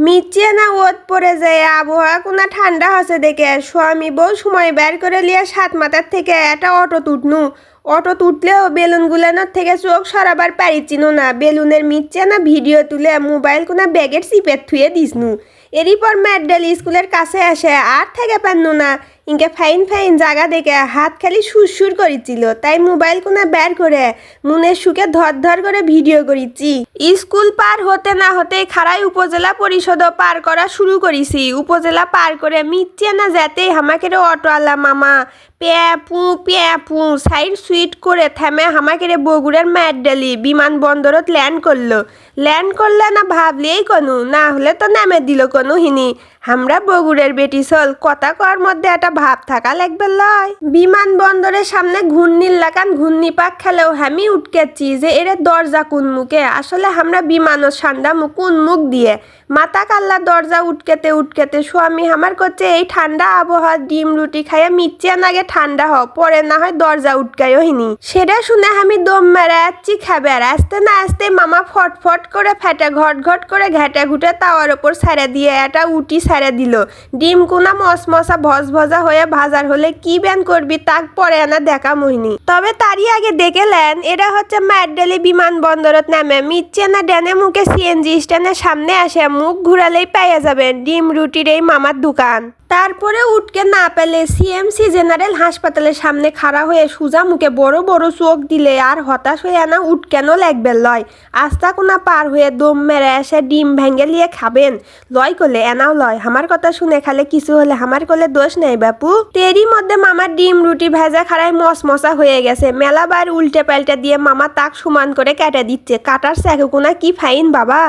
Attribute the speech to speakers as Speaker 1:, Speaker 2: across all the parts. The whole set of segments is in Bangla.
Speaker 1: মিচিয়ে না ওত পড়ে যায় আবহাওয়া কোনা ঠান্ডা হচ্ছে দেখে স্বামী বউ সময় বের করে লিয়ে সাত মাথার থেকে একটা অটো তুটনু। অটো তুটলেও বেলুন গুলানোর থেকে চোখ সরাবার পারিচিনু না। বেলুনের মিচিয়ে না ভিডিও তুলে মোবাইল কোনা ব্যাগের চিপের থুয়ে দিসনু। এরই পর ম্যাডাল স্কুলের কাছে আসে আর থেকে পারনু না। ইনকে ফাইন ফাইন জায়গা দেখে হাত খালি সুরসুর করিছিল, তাই মোবাইল কোনা বের করে মনের সুখে ধর ধর করে ভিডিও করিছি। স্কুল পার হতে না হতে খাড়াই উপজেলা পরিষদ পার করা শুরু করেছি। উপজেলা পার করে মিচিয়ে না যেতেই আমাকে অটো আলা মামা প্যাপু সাইড সুইট করে থেমে আমাকে বগুড়ার ম্যাডালি বিমানবন্দরত ল্যান্ড করলো। ল্যান্ড করলে না ভাবলেই কোনো না হলে তো নামে দিল কোনো হিনি। আমরা বগুড়ের বেটি চল কথা কর মধ্যে একটা ভাব থাকা লাগবে লয়। বিমানবন্দরের সামনে ঘূর্ণির লাগান ঘূর্ণি পাক খেলেও আমি উঠকেছি যে এর দরজা কোন মুখে। আসলে আমরা বিমানের সান্ডা কোন মুখ দিয়ে মাথা কাল্লা দরজা উঠকেতে স্বামী আমার করছে এই ঠান্ডা আবহাওয়া ডিম রুটি খাইয়া মিচ্ছিয়া নাগে ঠান্ডা হ পরে না হয় দরজা উঠকাইও হিনি। সেটা শুনে আমি দম মেরে যাচ্ছি খাবার আসতে না আসতে মামা ফটফট করে ফেটে ঘট করে ঘেটে ঘুটে তাওয়ার ওপর ছেড়ে দিয়ে একটা উটি ছেড়ে দিল। ডিম কোনা মশমশা ভজা হয়ে ভাজার হলে কি ব্যান করবি তাক পরে আনা দেখা মহিনী। তবে তারই আগে দেখেলেন এরা হচ্ছে ম্যাডালি বিমানবন্দরত নামে মিচ্ছিয়া না ড্যানে মুখে সিএনজি স্ট্যান্ডের সামনে আসে মুখ ঘুরালেই পাইয়া যাবেন ডিম রুটির এই মামার দোকান। তারপরে উঠকে না পেলে সিএমসি জেনারেল হাসপাতালের সামনে খাড়া হয়ে সুজা মুখে বড় বড় চোখ দিলে আর হতাশ হয়ে আনা উঠকেনও লাগবে লয়। আস্তা কোনা পার হয়ে দম মেরে এসে ডিম ভেঙে লিয়ে খাবেন লয় করলে এনাও লয়। আমার কথা শুনে খালে কিছু হলে আমার কোলে দোষ নেই বাপু। তেরই মধ্যে মামার ডিম রুটি ভেজা খাড়ায় মশমশা হয়ে গেছে। মেলাবার উল্টে পাল্টে দিয়ে মামা তাক সমান করে কেটে দিচ্ছে। কাটার স্যাকুনা কি ফাইন বাবা,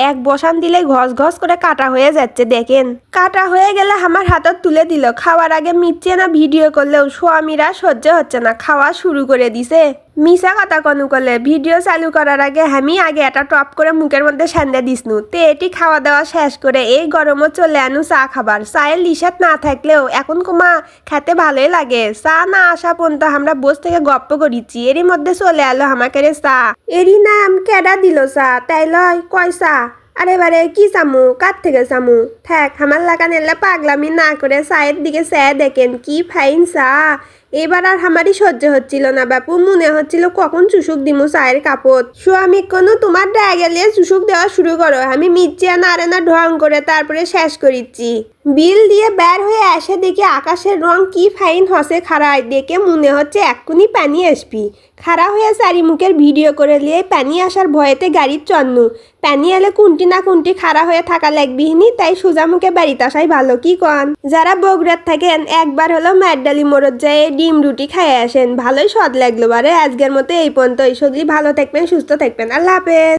Speaker 1: এক বসান দিলে ঘস করে কাটা হয়ে যাচ্ছে। দেখেন কাটা হয়ে গেলে আমার হাতত তুলে দিল। খাওয়ার আগে মিচ্ছিয়ে না ভিডিও করলেও স্বামীরা সহ্য হচ্ছে না, খাওয়া শুরু করে দিছে। মিশা কথা কনু করলে ভিডিও চালু করার আগে আমি আগে একটা টপ করে মুখের মধ্যে সান্দা দিসনু। তে এটি খাওয়া দাওয়া শেষ করে এই গরমও চলে আনু চা খাবার। চায়ের লিসাত না থাকলেও এখন কুমা খেতে ভালোই লাগে। চা না আসা পর্যন্ত আমরা বস থেকে গপ্প করিছি। এরই মধ্যে চলে আলো আমাকে চা। এরই নাম কেডা দিল চা তাই লয় কয় চা। আরে বারে কি চামু কার থেকে চামু থাক আমার লাগান এলে পাগলামি না করে চায়ের দিকে চেয়ে দেখেন কি ফাইন চা। এবার আর আমারই সহ্য হচ্ছিল না বাপু, মনে হচ্ছিল কখন চুষুক দিমু চায়ের কাপড়। স্বামী কোনো তোমার ডায় গেলে চুষুক দেওয়া শুরু করো। আমি মিচ্ছিয়া না আরে না ঢং করে তারপরে শেষ করিচ্ছি। বিল দিয়ে বের হয়ে আসে দেখি আকাশের রং কি ফাইন হসে খাড়ায়। দেখে মনে হচ্ছে এক্ষুনি পানি আসবি। খাড়া হয়ে চারি মুখের ভিডিও করে নিয়ে পানি আসার ভয়েতে গাড়ির চন্নু। পানি এলে কুন্টি না কুন্টি খাড়া হয়ে থাকা লাগবিহিনি, তাই সোজা মুখে বাড়িতে আসাই ভালো কি কন। যারা বগুড়াত থাকেন একবার হলো ম্যাডালি মোড়ত যায় ডিম রুটি খাইয়ে আসেন, ভালোই স্বাদ লাগলো। বারে আজকের মতো এই পর্যন্ত। সগলি ভালো থাকবেন সুস্থ থাকবেন, আল্লাহ হাফেজ।